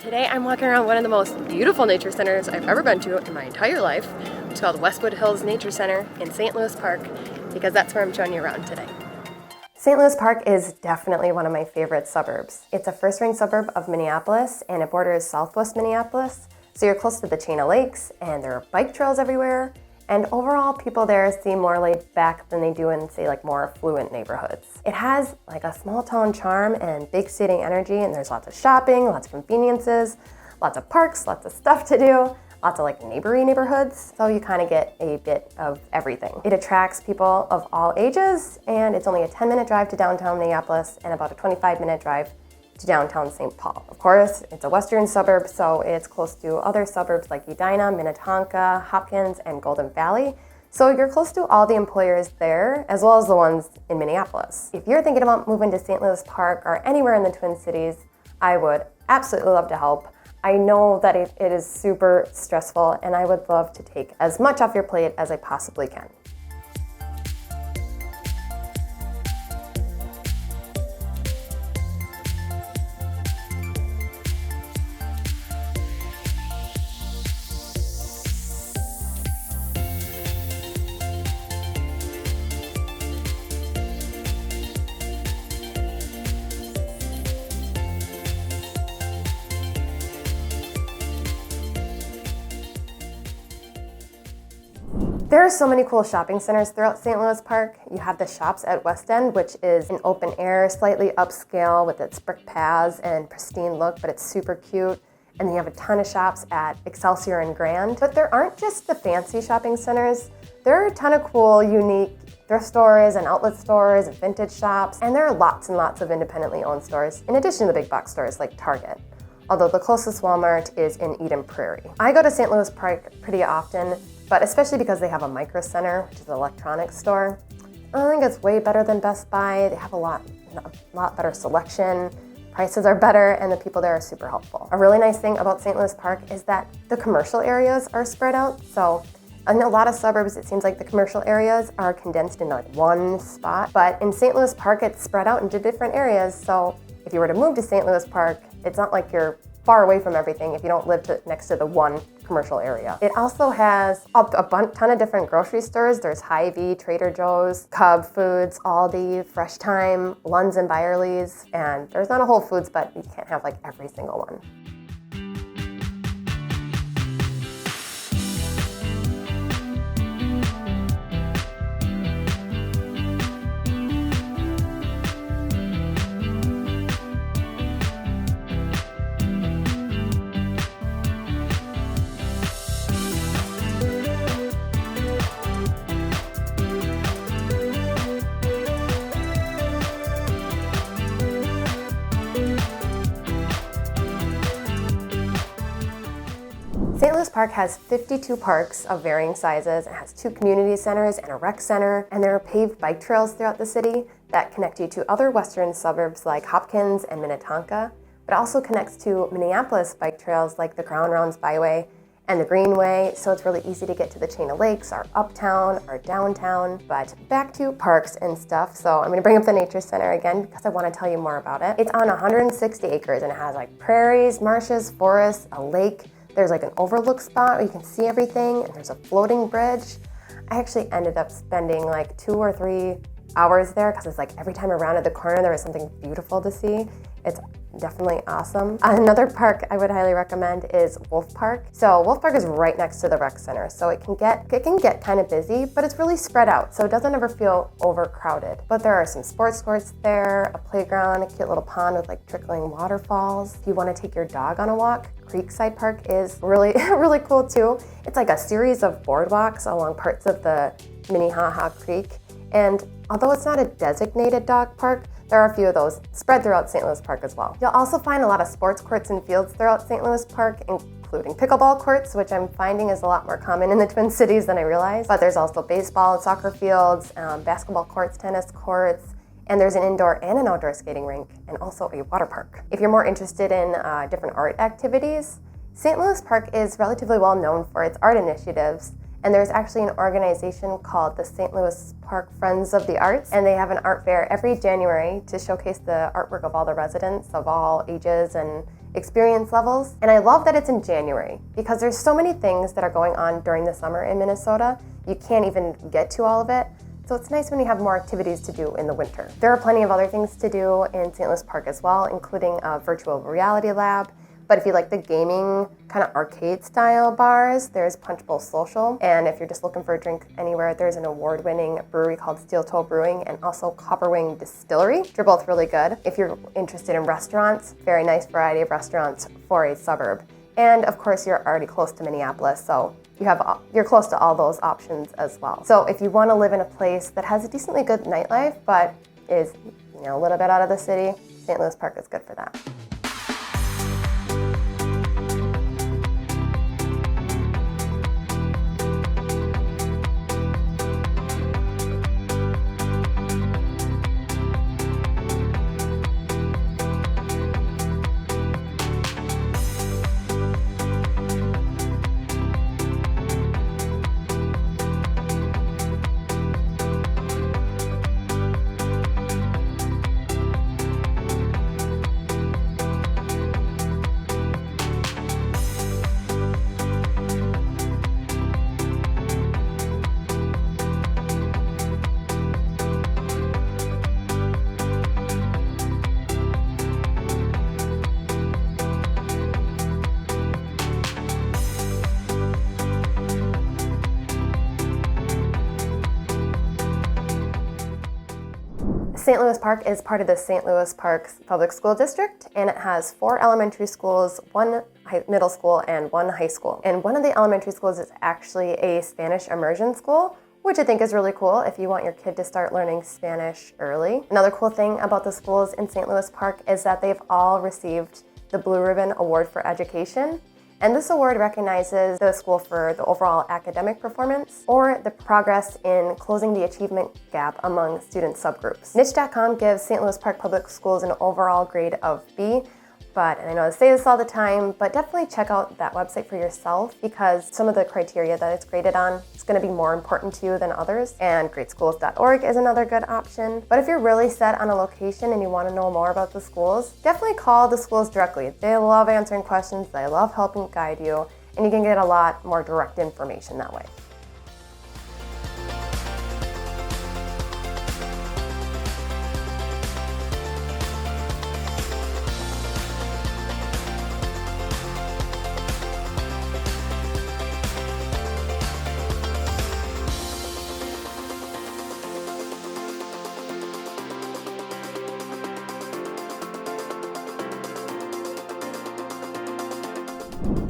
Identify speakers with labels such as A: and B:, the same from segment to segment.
A: Today I'm walking around one of the most beautiful nature centers I've ever been to in my entire life. It's called Westwood Hills Nature Center in St. Louis Park, because that's where I'm showing you around today. St. Louis Park is definitely one of my favorite suburbs. It's a first-ring suburb of Minneapolis, and it borders southwest Minneapolis, so you're close to the chain of lakes, and there are bike trails everywhere, and overall people there seem more laid back than they do in, say, like more affluent neighborhoods. It has like a small town charm and big city energy, and there's lots of shopping, lots of conveniences, lots of parks, lots of stuff to do, lots of like neighborhoods, so you kind of get a bit of everything. It attracts people of all ages, and it's only a 10-minute drive to downtown Minneapolis and about a 25-minute drive to downtown St. Paul. Of course, it's a western suburb, so it's close to other suburbs like Edina, Minnetonka, Hopkins, and Golden Valley. So you're close to all the employers there, as well as the ones in Minneapolis. If you're thinking about moving to St. Louis Park or anywhere in the Twin Cities, I would absolutely love to help. I know that it is super stressful, and I would love to take as much off your plate as I possibly can. There are so many cool shopping centers throughout St. Louis Park. You have the Shops at West End, which is an open air, slightly upscale with its brick paths and pristine look, but it's super cute. And then you have a ton of shops at Excelsior and Grand. But there aren't just the fancy shopping centers. There are a ton of cool, unique thrift stores and outlet stores and vintage shops. And there are lots and lots of independently owned stores, in addition to the big box stores like Target. Although the closest Walmart is in Eden Prairie. I go to St. Louis Park pretty often, but especially because they have a micro center, which is an electronics store. I think it's way better than Best Buy. They have a lot better selection, prices are better, and the people there are super helpful. A really nice thing about St. Louis Park is that the commercial areas are spread out. So in a lot of suburbs, it seems like the commercial areas are condensed into like one spot, but in St. Louis Park, it's spread out into different areas. So if you were to move to St. Louis Park, it's not like you're far away from everything if you don't live next to the one commercial area. It also has a ton of different grocery stores. There's Hy-Vee, Trader Joe's, Cub Foods, Aldi, Fresh Time, Lunds and Byerly's, and there's not a Whole Foods, but you can't have like every single one. St. Louis Park has 52 parks of varying sizes. It has 2 community centers and a rec center, and there are paved bike trails throughout the city that connect you to other western suburbs like Hopkins and Minnetonka, but also connects to Minneapolis bike trails like the Crown Rounds Byway and the Greenway, so it's really easy to get to the chain of lakes, our uptown, our downtown. But back to parks and stuff, so I'm gonna bring up the Nature Center again because I wanna tell you more about it. It's on 160 acres and it has like prairies, marshes, forests, a lake. There's like an overlook spot where you can see everything, and there's a floating bridge. I actually ended up spending like 2 or 3 hours there because it's like every time I rounded the corner there was something beautiful to see. It's definitely awesome. Another park I would highly recommend is Wolf Park. So Wolf Park is right next to the rec center, so it can get kind of busy, but it's really spread out, so it doesn't ever feel overcrowded. But there are some sports courts there, a playground, a cute little pond with like trickling waterfalls. If you want to take your dog on a walk, Creekside Park is really really cool too. It's like a series of boardwalks along parts of the Minnehaha Creek, and although it's not a designated dog park, there are a few of those spread throughout St. Louis Park as well. You'll also find a lot of sports courts and fields throughout St. Louis Park, including pickleball courts, which I'm finding is a lot more common in the Twin Cities than I realized. But there's also baseball and soccer fields, basketball courts, tennis courts, and there's an indoor and an outdoor skating rink, and also a water park. If you're more interested in different art activities, St. Louis Park is relatively well known for its art initiatives, and there's actually an organization called the St. Louis Park Friends of the Arts, and they have an art fair every January to showcase the artwork of all the residents of all ages and experience levels. And I love that it's in January because there's so many things that are going on during the summer in Minnesota. You can't even get to all of it. So it's nice when you have more activities to do in the winter. There are plenty of other things to do in St. Louis Park as well, including a virtual reality lab. But if you like the gaming kind of arcade style bars, there's Punch Bowl Social. And if you're just looking for a drink anywhere, there's an award-winning brewery called Steel Toe Brewing and also Copperwing Distillery. They're both really good. If you're interested in restaurants, very nice variety of restaurants for a suburb. And of course, you're already close to Minneapolis, so you're close to all those options as well. So if you want to live in a place that has a decently good nightlife, but is a little bit out of the city, St. Louis Park is good for that. St. Louis Park is part of the St. Louis Park Public School District, and it has 4 elementary schools, 1 middle school, and 1 high school. And one of the elementary schools is actually a Spanish immersion school, which I think is really cool if you want your kid to start learning Spanish early. Another cool thing about the schools in St. Louis Park is that they've all received the Blue Ribbon Award for Education. And this award recognizes the school for the overall academic performance or the progress in closing the achievement gap among student subgroups. Niche.com gives St. Louis Park Public Schools an overall grade of B, and I know I say this all the time, but definitely check out that website for yourself because some of the criteria that it's graded on is going to be more important to you than others. And greatschools.org is another good option. But if you're really set on a location and you want to know more about the schools, definitely call the schools directly. They love answering questions, they love helping guide you, and you can get a lot more direct information that way.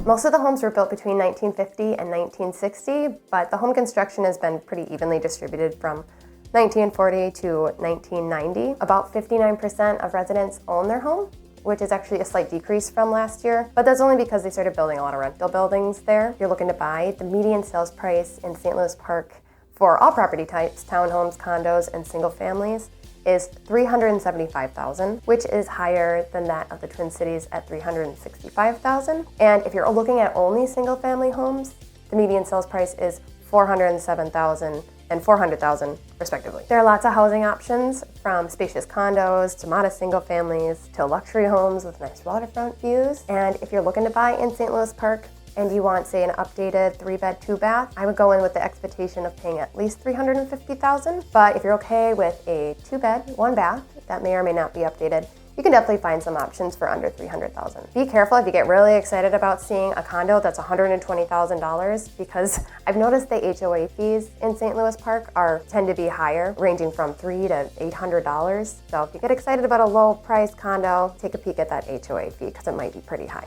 A: Most of the homes were built between 1950 and 1960, but the home construction has been pretty evenly distributed from 1940 to 1990. About 59% of residents own their home, which is actually a slight decrease from last year, but that's only because they started building a lot of rental buildings there. If you're looking to buy, the median sales price in St. Louis Park for all property types, townhomes, condos, and single families, is $375,000, which is higher than that of the Twin Cities at $365,000. And if you're looking at only single-family homes, the median sales price is $407,000 and $400,000 respectively. There are lots of housing options, from spacious condos to modest single families to luxury homes with nice waterfront views. And if you're looking to buy in St. Louis Park and you want, say, an updated 3-bed, 2-bath, I would go in with the expectation of paying at least $350,000. But if you're okay with a 2-bed, 1-bath, that may or may not be updated, you can definitely find some options for under $300,000. Be careful if you get really excited about seeing a condo that's $120,000, because I've noticed the HOA fees in St. Louis Park tend to be higher, ranging from $300 to $800. So if you get excited about a low-priced condo, take a peek at that HOA fee because it might be pretty high.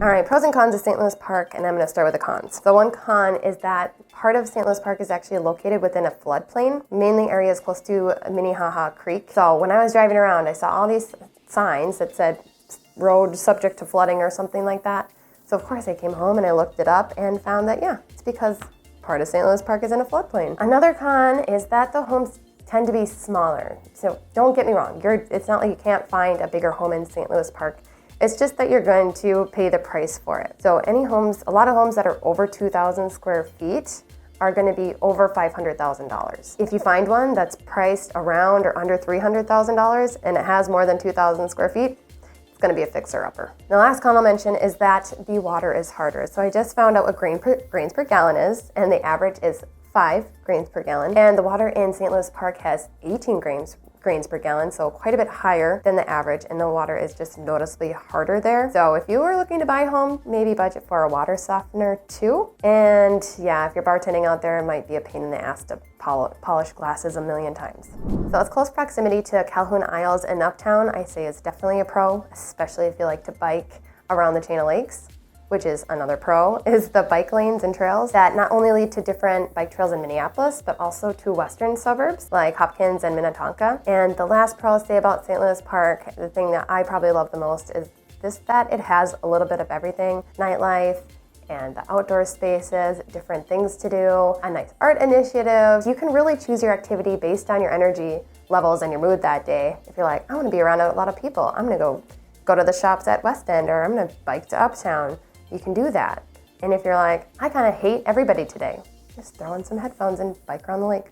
A: All right, pros and cons of St. Louis Park, and I'm going to start with the cons. The one con is that part of St. Louis Park is actually located within a floodplain, mainly areas close to Minnehaha Creek. So when I was driving around, I saw all these signs that said road subject to flooding or something like that. So of course I came home and I looked it up and found that, yeah, it's because part of St. Louis Park is in a floodplain. Another con is that the homes tend to be smaller. So don't get me wrong, it's not like you can't find a bigger home in St. Louis Park. It's just that you're going to pay the price for it. So a lot of homes that are over 2,000 square feet are going to be over $500,000. If you find one that's priced around or under $300,000 and it has more than 2,000 square feet, it's going to be a fixer-upper. The last con I'll mention is that the water is harder. So I just found out what grains per gallon is, and the average is 5 grains per gallon. And the water in St. Louis Park has 18 grains per gallon, so quite a bit higher than the average, and the water is just noticeably harder there. So if you were looking to buy a home, maybe budget for a water softener too. And yeah, if you're bartending out there, it might be a pain in the ass to polish glasses a million times. So its close proximity to Calhoun Isles and Uptown, I say is definitely a pro, especially if you like to bike around the chain of lakes. Which is another pro, is the bike lanes and trails that not only lead to different bike trails in Minneapolis, but also to western suburbs like Hopkins and Minnetonka. And the last pro I'll say about St. Louis Park, the thing that I probably love the most is that it has a little bit of everything. Nightlife, and the outdoor spaces, different things to do, a nice art initiative. You can really choose your activity based on your energy levels and your mood that day. If you're like, I want to be around a lot of people, I'm gonna go to the shops at West End, or I'm gonna bike to Uptown. You can do that. And if you're like, I kind of hate everybody today, just throw in some headphones and bike around the lake.